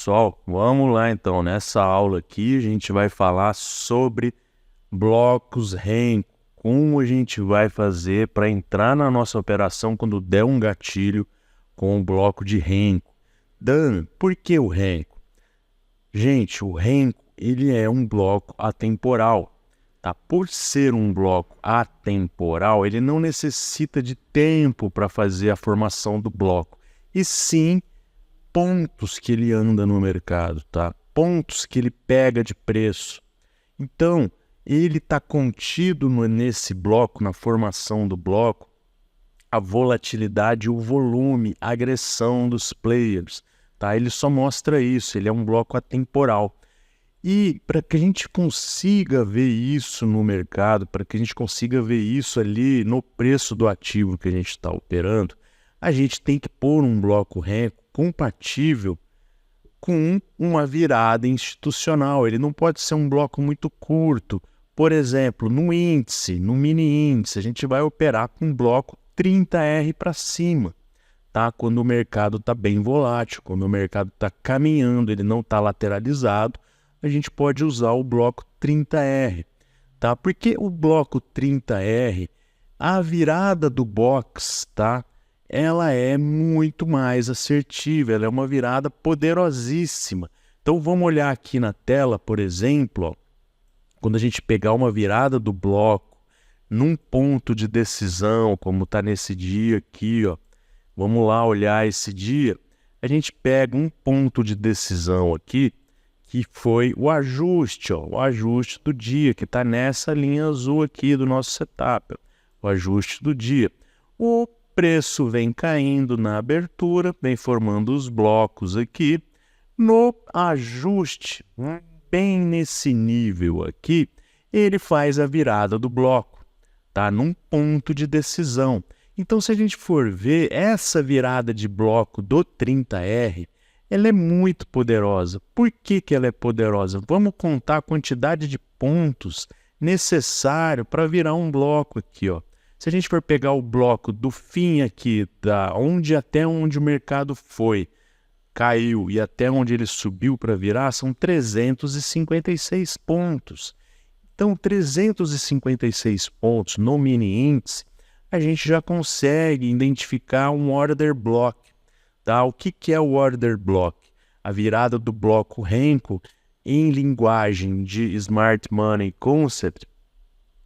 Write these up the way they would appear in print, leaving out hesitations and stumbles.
pessoal, vamos lá então. Nessa aula aqui a gente vai falar sobre blocos Renko, como a gente vai fazer para entrar na nossa operação quando der um gatilho com o bloco de Renko. Dan, por que o Renko? Gente, o Renko ele é um bloco atemporal. Tá? Por ser um bloco atemporal, ele não necessita de tempo para fazer a formação do bloco, e sim pontos que ele anda no mercado, tá? Pontos que ele pega de preço. Então, ele está contido nesse bloco, na formação do bloco, a volatilidade, o volume, a agressão dos players, tá? Ele só mostra isso, ele é um bloco atemporal. E para que a gente consiga ver isso no mercado, para que a gente consiga ver isso ali no preço do ativo que a gente está operando, a gente tem que pôr um bloco Renko compatível com uma virada institucional. Ele não pode ser um bloco muito curto. Por exemplo, no índice, no mini índice, a gente vai operar com um bloco 30R para cima, tá? Quando o mercado está bem volátil, quando o mercado está caminhando, ele não está lateralizado, a gente pode usar o bloco 30R, tá? Porque o bloco 30R, a virada do box, tá? Ela é muito mais assertiva, ela é uma virada poderosíssima. Então vamos olhar aqui na tela, por exemplo, ó, quando a gente pegar uma virada do bloco num ponto de decisão, como está nesse dia aqui, ó, vamos lá olhar esse dia, a gente pega um ponto de decisão aqui, que foi o ajuste, ó, o ajuste do dia, que está nessa linha azul aqui do nosso setup, ó, o ajuste do dia. O preço vem caindo na abertura, vem formando os blocos aqui. No ajuste, bem nesse nível aqui, ele faz a virada do bloco, tá? Num ponto de decisão. Então, se a gente for ver, essa virada de bloco do 30R, ela é muito poderosa. Por que que ela é poderosa? Vamos contar a quantidade de pontos necessário para virar um bloco aqui, ó. Se a gente for pegar o bloco do fim aqui, até onde o mercado foi, caiu e até onde ele subiu para virar, são 356 pontos. Então, 356 pontos no mini índice, a gente já consegue identificar um order block. Tá? O que é o order block? A virada do bloco Renko em linguagem de Smart Money Concept,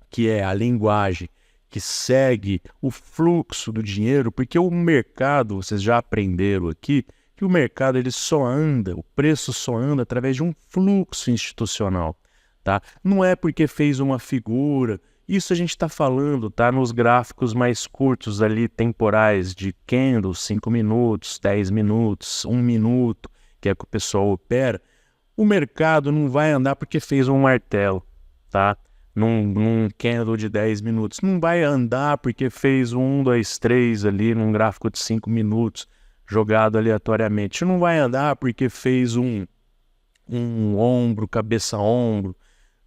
que é a linguagem que segue o fluxo do dinheiro, porque o mercado, vocês já aprenderam aqui, que o mercado ele só anda, o preço só anda através de um fluxo institucional. Tá? Não é porque fez uma figura. Isso a gente está falando, tá? Nos gráficos mais curtos ali, temporais, de candle, 5 minutos, 10 minutos, 1 minuto, que é que o pessoal opera. O mercado não vai andar porque fez um martelo, tá? Num candle de 10 minutos. Não vai andar porque fez 1, 2, 3 ali num gráfico de 5 minutos, jogado aleatoriamente. Não vai andar porque fez um ombro, cabeça-ombro,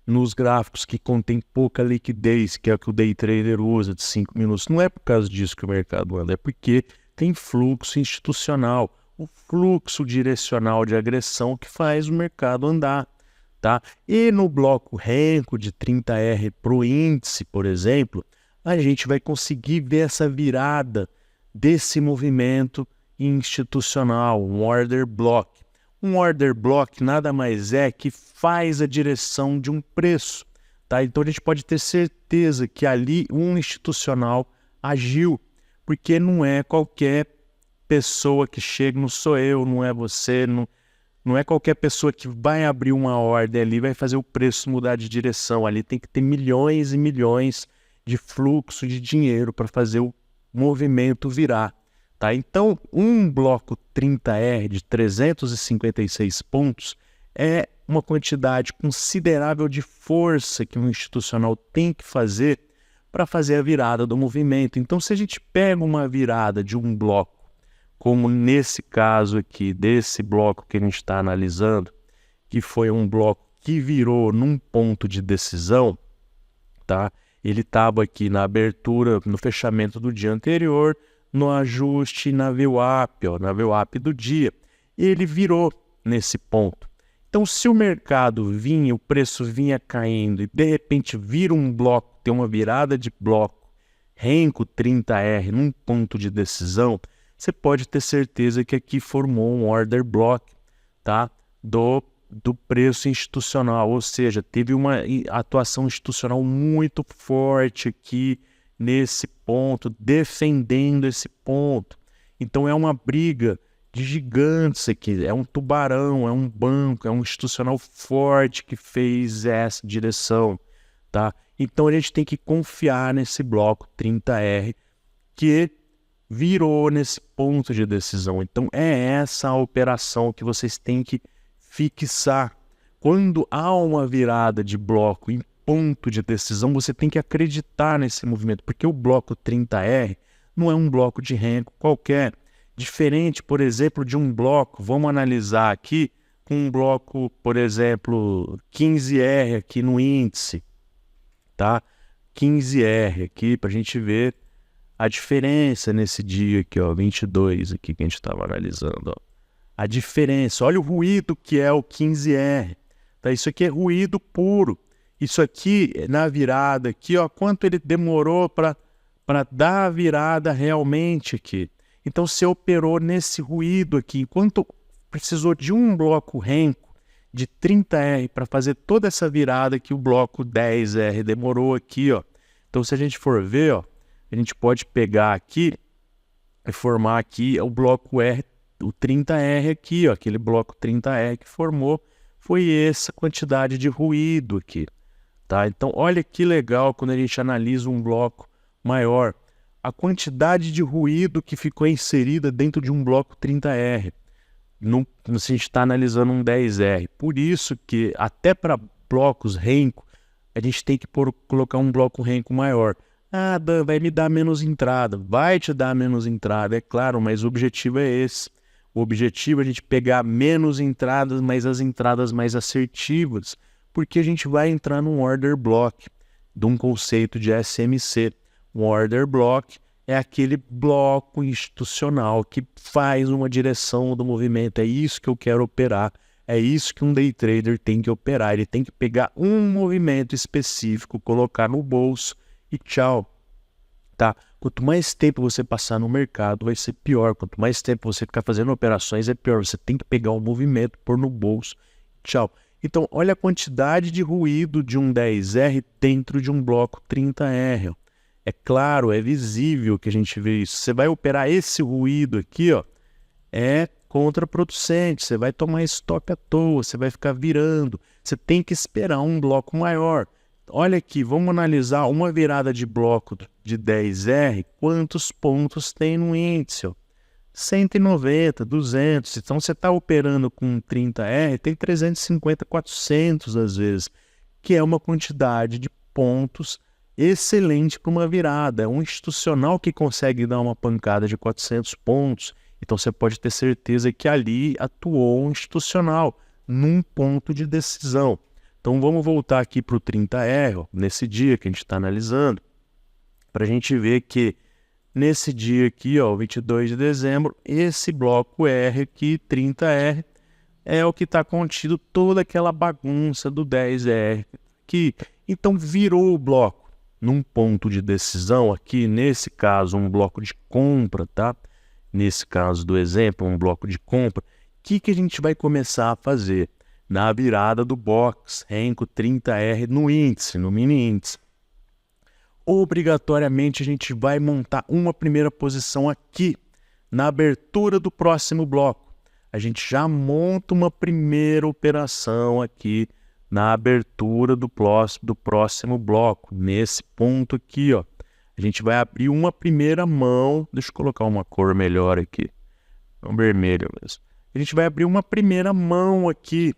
nos gráficos que contém pouca liquidez, que é o que o day trader usa, de 5 minutos. Não é por causa disso que o mercado anda, é porque tem fluxo institucional, o fluxo direcional de agressão que faz o mercado andar. Tá? E no bloco Renko de 30R para o índice, por exemplo, a gente vai conseguir ver essa virada desse movimento institucional, um order block. Um order block nada mais é que faz a direção de um preço, tá? Então a gente pode ter certeza que ali um institucional agiu, porque não é qualquer pessoa que chega, não sou eu, não é você, não é qualquer pessoa que vai abrir uma ordem ali, vai fazer o preço mudar de direção. Ali tem que ter milhões e milhões de fluxo de dinheiro para fazer o movimento virar. Tá? Então, um bloco 30R de 356 pontos é uma quantidade considerável de força que um institucional tem que fazer para fazer a virada do movimento. Então, se a gente pega uma virada de um bloco, como nesse caso aqui, desse bloco que a gente está analisando, que foi um bloco que virou num ponto de decisão, tá? Ele estava aqui na abertura, no fechamento do dia anterior, no ajuste na VWAP, ó, na VWAP do dia. Ele virou, nesse ponto. Então, se o mercado vinha, o preço vinha caindo e de repente vira um bloco, tem uma virada de bloco, Renko 30R num ponto de decisão, você pode ter certeza que aqui formou um order block, tá? do preço institucional, ou seja, teve uma atuação institucional muito forte aqui nesse ponto, defendendo esse ponto. Então é uma briga de gigantes aqui, é um tubarão, é um banco, é um institucional forte que fez essa direção, tá? Então a gente tem que confiar nesse bloco 30R que virou nesse ponto de decisão. Então é essa a operação que vocês têm que fixar. Quando há uma virada de bloco em ponto de decisão, você tem que acreditar nesse movimento, porque o bloco 30R não é um bloco de Renko qualquer. Diferente, por exemplo, de um bloco, vamos analisar aqui, com um bloco, por exemplo, 15R aqui no índice, tá? 15R aqui, para a gente ver a diferença nesse dia aqui, ó, 22 aqui que a gente estava analisando, ó. A diferença, olha o ruído que é o 15R, tá? Isso aqui é ruído puro. Isso aqui, na virada aqui, ó, quanto ele demorou para dar a virada realmente aqui. Então, você operou nesse ruído aqui, enquanto precisou de um bloco Renko de 30R para fazer toda essa virada que o bloco 10R demorou aqui, ó. Então, se a gente for ver, ó, a gente pode pegar aqui e formar aqui o bloco R, o 30R aqui, ó, aquele bloco 30R que formou, foi essa quantidade de ruído aqui, tá? Então, olha que legal quando a gente analisa um bloco maior. A quantidade de ruído que ficou inserida dentro de um bloco 30R, se a gente está analisando um 10R. Por isso que até para blocos Renko, a gente tem que colocar um bloco Renko maior. Ah, Dan, vai me dar menos entrada. Vai te dar menos entrada, é claro, mas o objetivo é esse. O objetivo é a gente pegar menos entradas, mas as entradas mais assertivas, porque a gente vai entrar num order block de um conceito de SMC. Um order block é aquele bloco institucional que faz uma direção do movimento. É isso que eu quero operar. É isso que um day trader tem que operar. Ele tem que pegar um movimento específico, colocar no bolso e tchau. Tá? Quanto mais tempo você passar no mercado, vai ser pior. Quanto mais tempo você ficar fazendo operações, é pior. Você tem que pegar um movimento, pôr no bolso, tchau. Então, olha a quantidade de ruído de um 10R dentro de um bloco 30R. É claro, é visível que a gente vê isso. Você vai operar esse ruído aqui, ó, é contraproducente. Você vai tomar stop à toa, você vai ficar virando. Você tem que esperar um bloco maior. Olha aqui, vamos analisar uma virada de bloco de 10R, quantos pontos tem no índice, ó? 190, 200. Então, você está operando com 30R, tem 350, 400 às vezes, que é uma quantidade de pontos excelente para uma virada. É um institucional que consegue dar uma pancada de 400 pontos. Então, você pode ter certeza que ali atuou um institucional num ponto de decisão. Então, vamos voltar aqui para o 30R, ó, nesse dia que a gente está analisando, para a gente ver que nesse dia aqui, ó, 22 de dezembro, esse bloco R aqui, 30R, é o que está contido toda aquela bagunça do 10R aqui. Então, virou o bloco num ponto de decisão aqui, nesse caso, um bloco de compra, tá? Nesse caso do exemplo, um bloco de compra. O que a gente vai começar a fazer? Na virada do box, Renko 30R no índice, no mini índice. Obrigatoriamente a gente vai montar uma primeira posição aqui, na abertura do próximo bloco. A gente já monta uma primeira operação aqui, na abertura do próximo bloco, nesse ponto aqui, ó. A gente vai abrir uma primeira mão, deixa eu colocar uma cor melhor aqui, um vermelho mesmo. A gente vai abrir uma primeira mão aqui,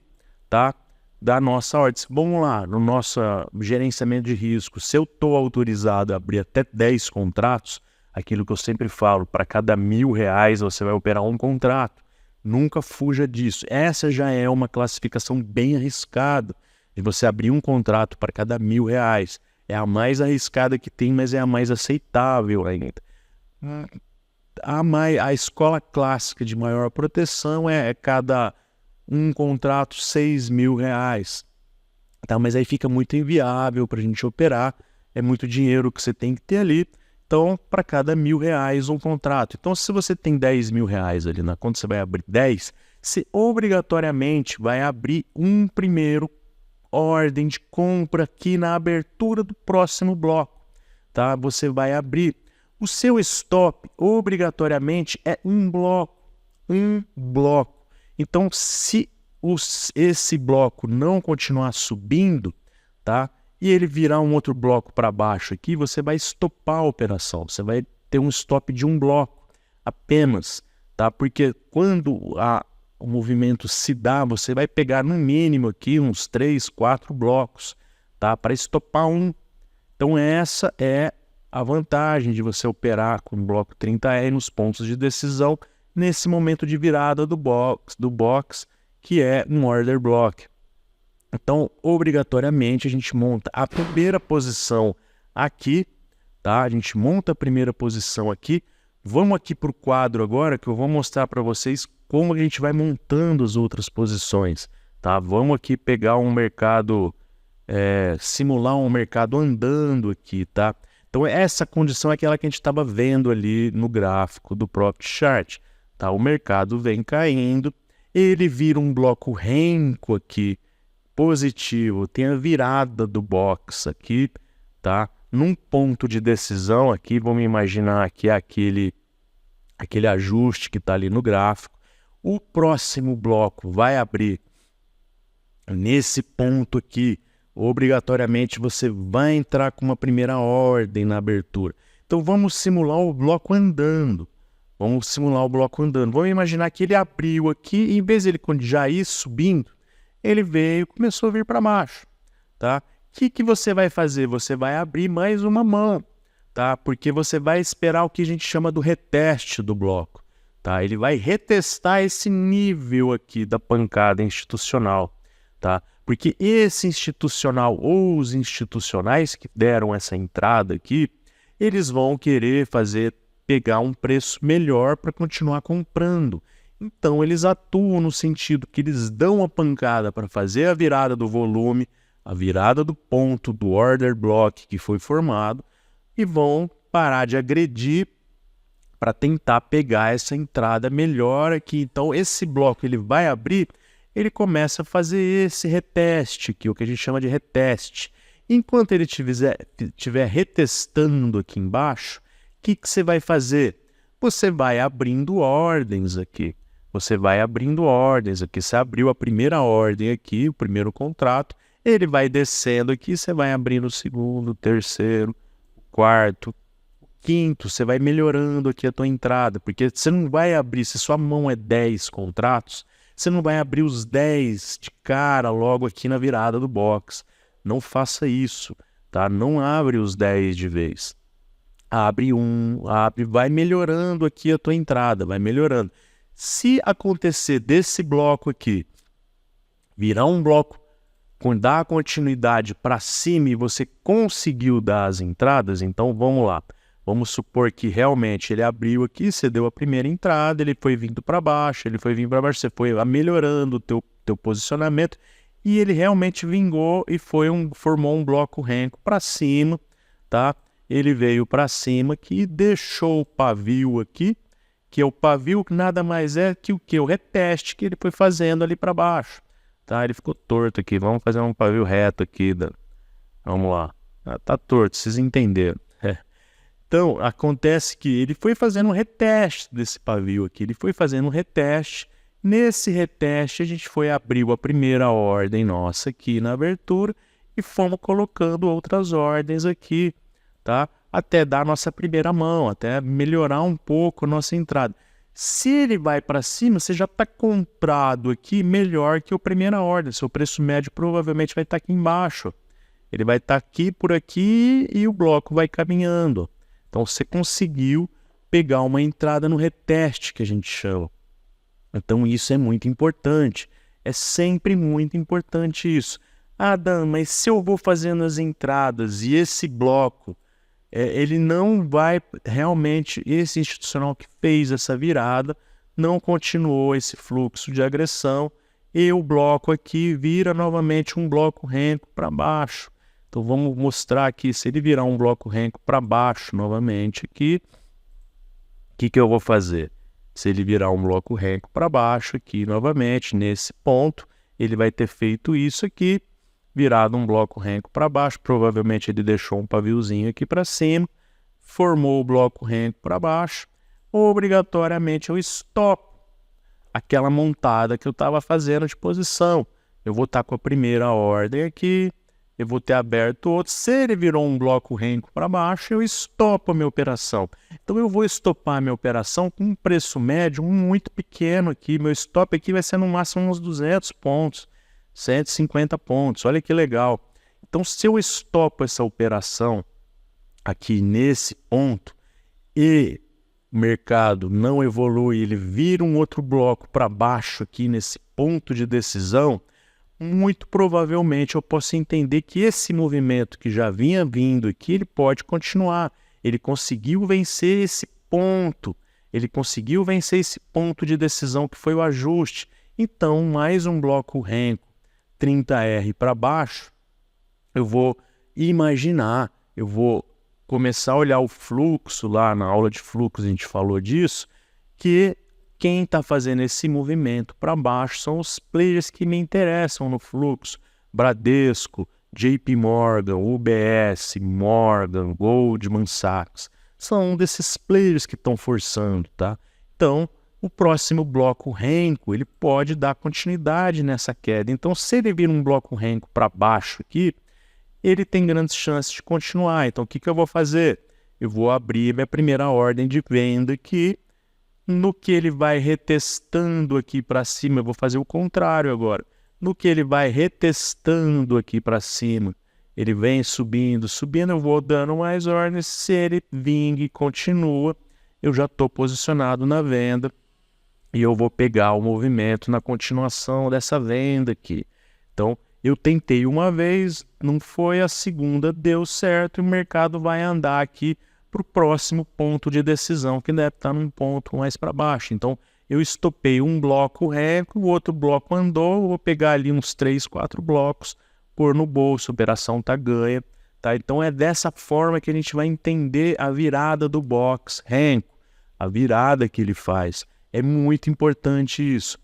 tá? Da nossa ordem. Vamos lá, no nosso gerenciamento de risco, se eu estou autorizado a abrir até 10 contratos, aquilo que eu sempre falo, para cada R$1.000 você vai operar um contrato. Nunca fuja disso. Essa já é uma classificação bem arriscada, de você abrir um contrato para cada R$1.000. É a mais arriscada que tem, mas é a mais aceitável ainda. A escola clássica de maior proteção é cada um contrato R$6.000, tá? Mas aí fica muito inviável para a gente operar, é muito dinheiro que você tem que ter ali. Então, para cada R$1.000 um contrato. Então, se você tem R$10.000 ali na conta, você vai abrir 10, você obrigatoriamente vai abrir um primeiro ordem de compra aqui na abertura do próximo bloco, tá? Você vai abrir. O seu stop, obrigatoriamente, é um bloco. Então, se esse bloco não continuar subindo, tá? E ele virar um outro bloco para baixo aqui, você vai estopar a operação. Você vai ter um stop de um bloco apenas, tá? Porque quando o movimento se dá, você vai pegar no mínimo aqui uns 3, 4 blocos, tá? Para estopar um. Então essa é a vantagem de você operar com o bloco 30R nos pontos de decisão nesse momento de virada do box, que é um order block. Então, obrigatoriamente, a gente monta a primeira posição aqui, tá? A gente monta a primeira posição aqui. Vamos aqui para o quadro agora, que eu vou mostrar para vocês como a gente vai montando as outras posições, tá? Vamos aqui pegar um mercado, simular um mercado andando aqui, tá? Então, essa condição é aquela que a gente estava vendo ali no gráfico do Profit Chart, tá? O mercado vem caindo, ele vira um bloco renco aqui, positivo, tem a virada do box aqui, tá? Num ponto de decisão aqui, vamos imaginar que é aquele ajuste que está ali no gráfico. O próximo bloco vai abrir nesse ponto aqui. Obrigatoriamente você vai entrar com uma primeira ordem na abertura. Então vamos simular o bloco andando. Vamos imaginar que ele abriu aqui e em vez de ele já ir subindo, ele veio, começou a vir para baixo, tá? O que você vai fazer? Você vai abrir mais uma mão, tá? Porque você vai esperar o que a gente chama do reteste do bloco, tá? Ele vai retestar esse nível aqui da pancada institucional, tá? Porque esse institucional ou os institucionais que deram essa entrada aqui, eles vão querer pegar um preço melhor para continuar comprando. Então, eles atuam no sentido que eles dão a pancada para fazer a virada do volume, a virada do ponto do order block que foi formado e vão parar de agredir para tentar pegar essa entrada melhor aqui. Então, esse bloco ele vai abrir, ele começa a fazer esse reteste aqui, o que a gente chama de reteste. Enquanto ele estiver retestando aqui embaixo, o que você vai fazer? Você vai abrindo ordens aqui. Você abriu a primeira ordem aqui, o primeiro contrato, ele vai descendo aqui, você vai abrindo o segundo, o terceiro, o quarto, o quinto, você vai melhorando aqui a tua entrada, porque você não vai abrir, se sua mão é 10 contratos, você não vai abrir os 10 de cara logo aqui na virada do box. Não faça isso, tá? Não abre os 10 de vez. Vai melhorando aqui a tua entrada, vai melhorando. Se acontecer desse bloco aqui, virar um bloco, dar continuidade para cima e você conseguiu dar as entradas, então vamos lá. Vamos supor que realmente ele abriu aqui, você deu a primeira entrada, ele foi vindo para baixo, você foi melhorando o teu posicionamento e ele realmente vingou e formou um bloco renco para cima, tá? Ele veio para cima aqui, deixou o pavio aqui, que é o pavio que nada mais é que o que? O reteste que ele foi fazendo ali para baixo, tá? Ele ficou torto aqui, vamos fazer um pavio reto aqui, vamos lá, tá torto, vocês entenderam. Então, acontece que ele foi fazendo um reteste desse pavio aqui, nesse reteste a gente abriu a primeira ordem nossa aqui na abertura e fomos colocando outras ordens aqui, tá? Até dar a nossa primeira mão, até melhorar um pouco a nossa entrada. Se ele vai para cima, você já está comprado aqui melhor que a primeira ordem. Seu preço médio provavelmente vai estar aqui embaixo. Ele vai estar aqui por aqui e o bloco vai caminhando. Então você conseguiu pegar uma entrada no reteste que a gente chama. Então isso é muito importante. É sempre muito importante isso. Ah, Dan, mas se eu vou fazendo as entradas e esse bloco ele não vai realmente, esse institucional que fez essa virada, não continuou esse fluxo de agressão e o bloco aqui vira novamente um bloco renco para baixo. Então vamos mostrar aqui, se ele virar um bloco renco para baixo novamente aqui, o que eu vou fazer? Se ele virar um bloco renco para baixo aqui novamente, nesse ponto, ele vai ter feito isso aqui, virado um bloco renco para baixo, provavelmente ele deixou um paviozinho aqui para cima, formou o bloco renco para baixo, obrigatoriamente eu stop aquela montada que eu estava fazendo de posição. Eu vou estar com a primeira ordem aqui, eu vou ter aberto outro. Se ele virou um bloco renco para baixo, eu estopo a minha operação. Então eu vou estopar a minha operação com um preço médio muito pequeno aqui. Meu stop aqui vai ser no máximo uns 200 pontos, 150 pontos. Olha que legal. Então se eu estopo essa operação aqui nesse ponto e o mercado não evolui, ele vira um outro bloco para baixo aqui nesse ponto de decisão, muito provavelmente eu posso entender que esse movimento que já vinha vindo aqui, ele pode continuar. Ele conseguiu vencer esse ponto, ele conseguiu vencer esse ponto de decisão que foi o ajuste. Então, mais um bloco renco 30R para baixo, eu vou imaginar, eu vou começar a olhar o fluxo lá na aula de fluxo, a gente falou disso, que quem está fazendo esse movimento para baixo são os players que me interessam no fluxo. Bradesco, JP Morgan, UBS, Morgan, Goldman Sachs. São um desses players que estão forçando, tá? Então, o próximo bloco renco, ele pode dar continuidade nessa queda. Então, se ele vir um bloco renco para baixo aqui, ele tem grandes chances de continuar. Então, o que eu vou fazer? Eu vou abrir minha primeira ordem de venda aqui. No que ele vai retestando aqui para cima, eu vou fazer o contrário agora. No que ele vai retestando aqui para cima, ele vem subindo, subindo, eu vou dando mais ordens. Se ele vingue e continua, eu já estou posicionado na venda e eu vou pegar o movimento na continuação dessa venda aqui. Então, eu tentei uma vez, não foi, a segunda deu certo e o mercado vai andar aqui para o próximo ponto de decisão, que deve estar num ponto mais para baixo. Então, eu estopei um bloco renco, o outro bloco andou, eu vou pegar ali uns 3, 4 blocos, pôr no bolso, a operação está ganha. Tá? Então, é dessa forma que a gente vai entender a virada do box renco, a virada que ele faz. É muito importante isso.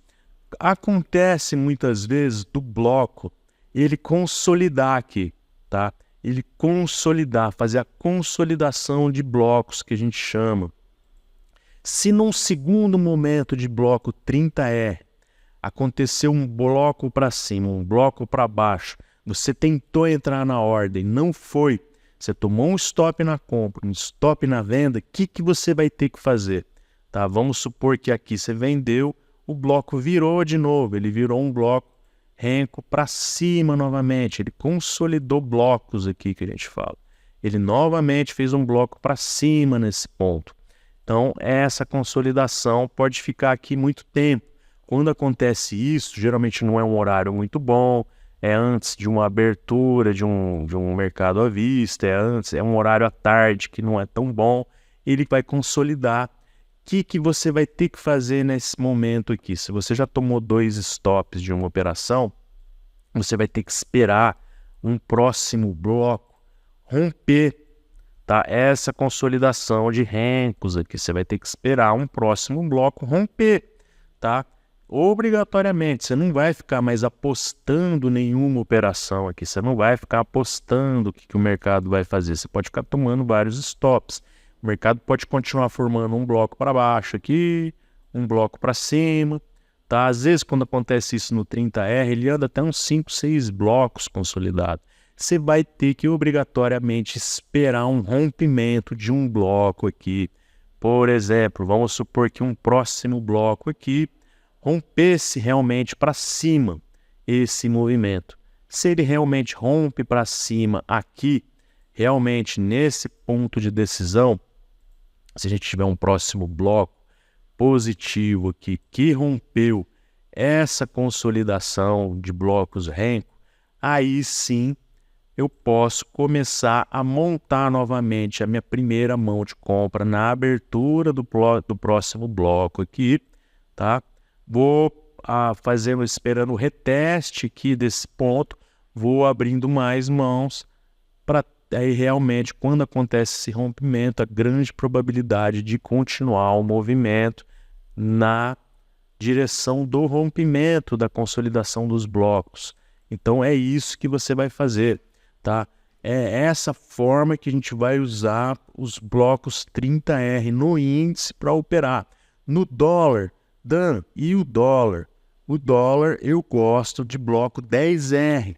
Acontece muitas vezes do bloco ele consolidar aqui, tá? Ele consolidar, fazer a consolidação de blocos que a gente chama. Se num segundo momento de bloco 30R aconteceu um bloco para cima, um bloco para baixo, você tentou entrar na ordem, não foi, você tomou um stop na compra, um stop na venda, o que você vai ter que fazer? Tá? Vamos supor que aqui você vendeu, o bloco virou de novo, ele virou um bloco renco para cima novamente, ele consolidou blocos aqui que a gente fala. Ele novamente fez um bloco para cima nesse ponto. Então, essa consolidação pode ficar aqui muito tempo. Quando acontece isso, geralmente não é um horário muito bom, é antes de uma abertura de um mercado à vista, é um horário à tarde que não é tão bom, ele vai consolidar. O que você vai ter que fazer nesse momento aqui? Se você já tomou 2 stops de uma operação, você vai ter que esperar um próximo bloco romper, tá? Essa consolidação de rencos aqui, você vai ter que esperar um próximo bloco romper, tá? Obrigatoriamente, você não vai ficar mais apostando nenhuma operação aqui, você não vai ficar apostando o que o mercado vai fazer, você pode ficar tomando vários stops. O mercado pode continuar formando um bloco para baixo aqui, um bloco para cima, tá? Às vezes, quando acontece isso no 30R, ele anda até uns 5, 6 blocos consolidados. Você vai ter que obrigatoriamente esperar um rompimento de um bloco aqui. Por exemplo, vamos supor que um próximo bloco aqui rompesse realmente para cima esse movimento. Se ele realmente rompe para cima aqui, realmente nesse ponto de decisão, se a gente tiver um próximo bloco positivo aqui que rompeu essa consolidação de blocos renco, aí sim eu posso começar a montar novamente a minha primeira mão de compra na abertura do próximo bloco aqui, tá? Vou fazendo, esperando o reteste aqui desse ponto, vou abrindo mais mãos para aí realmente, quando acontece esse rompimento, a grande probabilidade de continuar o movimento na direção do rompimento, da consolidação dos blocos. Então é isso que você vai fazer, tá? É essa forma que a gente vai usar os blocos 30R no índice para operar. No dólar, Dan, e o dólar? O dólar eu gosto de bloco 10R.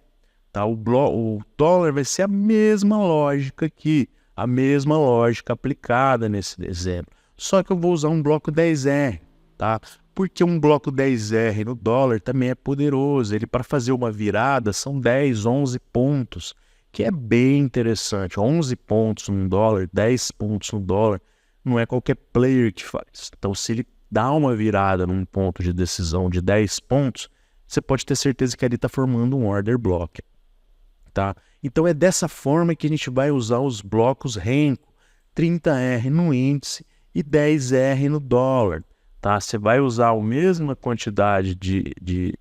Tá? O dólar vai ser a mesma lógica aqui, a mesma lógica aplicada nesse exemplo. Só que eu vou usar um bloco 10R, tá? Porque um bloco 10R no dólar também é poderoso. Ele, para fazer uma virada, são 10, 11 pontos, que é bem interessante. 11 pontos no dólar, 10 pontos no dólar, não é qualquer player que faz. Então, se ele dá uma virada num ponto de decisão de 10 pontos, você pode ter certeza que ele está formando um order block. Tá? Então é dessa forma que a gente vai usar os blocos Renko, 30R no índice e 10R no dólar. Tá? Você vai usar a mesma quantidade de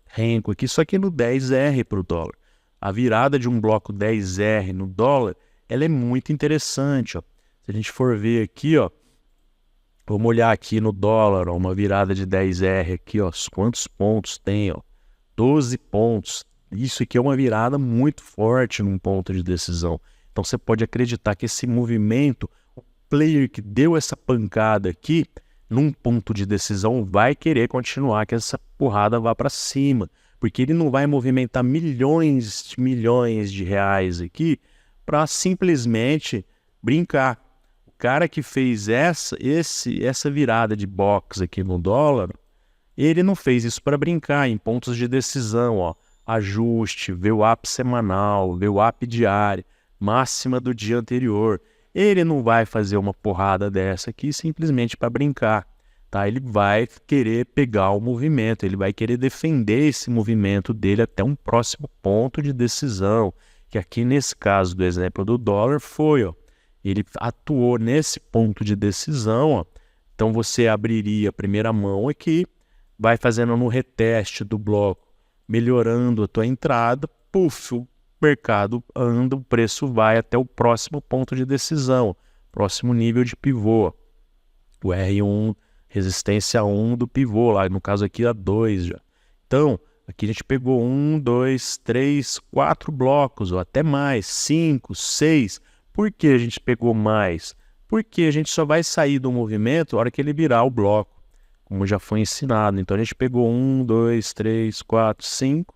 Renko aqui, só que no 10R para o dólar. A virada de um bloco 10R no dólar, ela é muito interessante. Ó. Se a gente for ver aqui, ó, vamos olhar aqui no dólar, ó, uma virada de 10R aqui, ó, quantos pontos tem? Ó? 12 pontos. Isso aqui é uma virada muito forte num ponto de decisão. Então você pode acreditar que esse movimento, o player que deu essa pancada aqui, num ponto de decisão, vai querer continuar que essa porrada vá para cima. Porque ele não vai movimentar milhões de reais aqui para simplesmente brincar. O cara que fez essa virada de box aqui no dólar, ele não fez isso para brincar em pontos de decisão, ó. Ajuste, VWAP semanal, VWAP diário, máxima do dia anterior. Ele não vai fazer uma porrada dessa aqui simplesmente para brincar, tá? Ele vai querer pegar o movimento, ele vai querer defender esse movimento dele até um próximo ponto de decisão, que aqui nesse caso do exemplo do dólar foi, ó, ele atuou nesse ponto de decisão, ó. Então você abriria a primeira mão aqui, vai fazendo no reteste do bloco, melhorando a tua entrada, puf, o mercado anda, o preço vai até o próximo ponto de decisão, próximo nível de pivô, o R1, resistência 1 do pivô, lá no caso aqui a 2 já. Então, aqui a gente pegou 1, 2, 3, 4 blocos, ou até mais, 5, 6. Por que a gente pegou mais? Porque a gente só vai sair do movimento na hora que ele virar o bloco, como já foi ensinado. Então a gente pegou 1, 2, 3, 4, 5,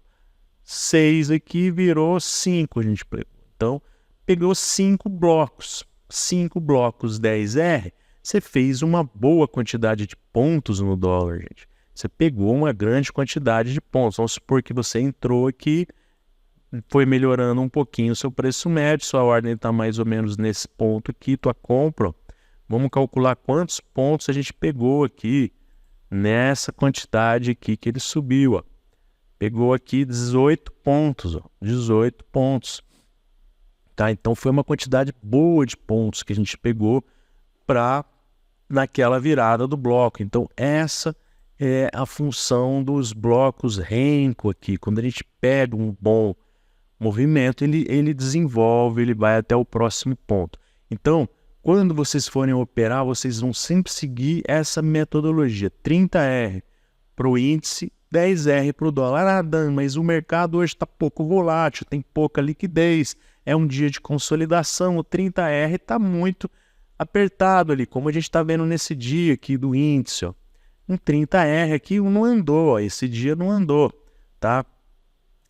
6 aqui, virou 5 a gente pegou. Então pegou 5 blocos 10R, você fez uma boa quantidade de pontos no dólar, gente. Você pegou uma grande quantidade de pontos. Vamos supor que você entrou aqui, foi melhorando um pouquinho o seu preço médio, sua ordem está mais ou menos nesse ponto aqui, tua compra. Vamos calcular quantos pontos a gente pegou aqui, nessa quantidade aqui que ele subiu, ó. Pegou aqui 18 pontos, ó, 18 pontos. Tá? Então foi uma quantidade boa de pontos que a gente pegou para naquela virada do bloco. Então essa é a função dos blocos Renko aqui. Quando a gente pega um bom movimento, ele desenvolve, ele vai até o próximo ponto. Então, quando vocês forem operar, vocês vão sempre seguir essa metodologia. 30R para o índice, 10R para o dólar. Ah, Dan, mas o mercado hoje está pouco volátil, tem pouca liquidez, é um dia de consolidação, o 30R está muito apertado ali, como a gente está vendo nesse dia aqui do índice. Ó. Um 30R aqui não andou, ó, esse dia não andou, tá?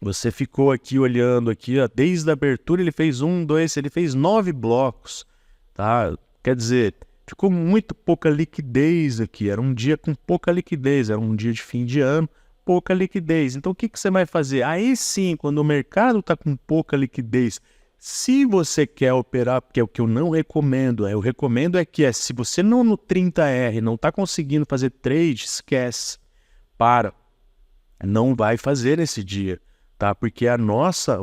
Você ficou aqui olhando aqui, ó, desde a abertura ele fez 1, 2, ele fez 9 blocos. Tá? Quer dizer, ficou muito pouca liquidez aqui, era um dia com pouca liquidez, era um dia de fim de ano, pouca liquidez. Então o que você vai fazer? Aí sim, quando o mercado está com pouca liquidez, se você quer operar, porque é o que eu não recomendo, eu recomendo se você não no 30R não está conseguindo fazer trade, esquece, não vai fazer nesse dia. Tá? Porque a nossa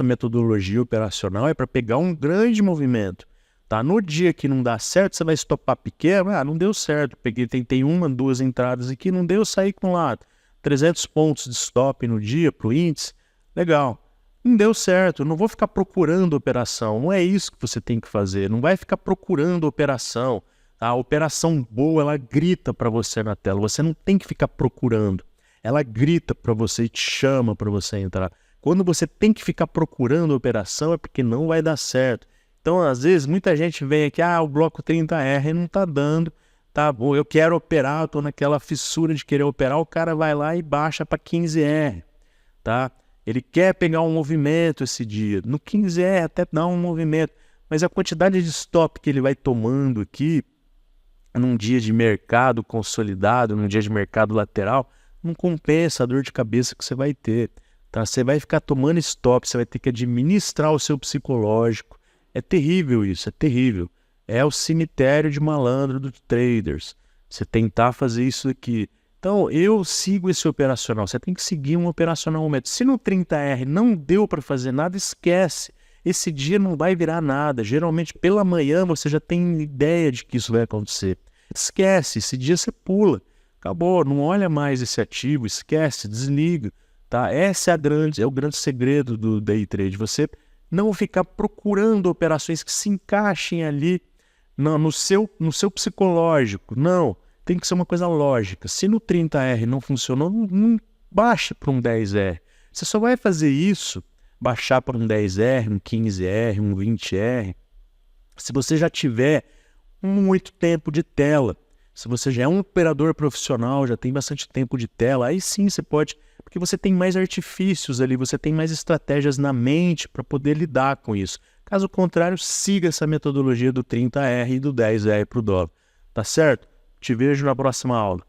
metodologia operacional é para pegar um grande movimento. Tá? No dia que não dá certo, você vai estopar pequeno. Ah, não deu certo. Tentei 1, 2 entradas aqui, não deu, saí com um lado. 300 pontos de stop no dia para o índice, legal. Não deu certo, eu não vou ficar procurando operação, não é isso que você tem que fazer, não vai ficar procurando operação. A operação boa, ela grita para você na tela, você não tem que ficar procurando. Ela grita para você e te chama para você entrar. Quando você tem que ficar procurando operação é porque não vai dar certo. Então, às vezes, muita gente vem aqui, o bloco 30R não está dando, tá bom, eu quero operar, eu estou naquela fissura de querer operar, o cara vai lá e baixa para 15R, tá? Ele quer pegar um movimento esse dia, no 15R até dá um movimento, mas a quantidade de stop que ele vai tomando aqui, num dia de mercado consolidado, num dia de mercado lateral, não compensa a dor de cabeça que você vai ter, tá? Você vai ficar tomando stop, você vai ter que administrar o seu psicológico. É terrível isso, é terrível. É o cemitério de malandro dos traders. Você tentar fazer isso aqui. Então, eu sigo esse operacional. Você tem que seguir um operacional momento. Se no 30R não deu para fazer nada, esquece. Esse dia não vai virar nada. Geralmente, pela manhã, você já tem ideia de que isso vai acontecer. Esquece, esse dia você pula. Acabou, não olha mais esse ativo, esquece, desliga. Tá? Esse é o grande segredo do day trade. Você não ficar procurando operações que se encaixem ali no seu psicológico. Não, tem que ser uma coisa lógica. Se no 30R não funcionou, não baixa para um 10R. Você só vai fazer isso, baixar para um 10R, um 15R, um 20R, se você já tiver muito tempo de tela. Se você já é um operador profissional, já tem bastante tempo de tela, aí sim você pode, porque você tem mais artifícios ali, você tem mais estratégias na mente para poder lidar com isso. Caso contrário, siga essa metodologia do 30R e do 10R para o dólar. Tá certo? Te vejo na próxima aula.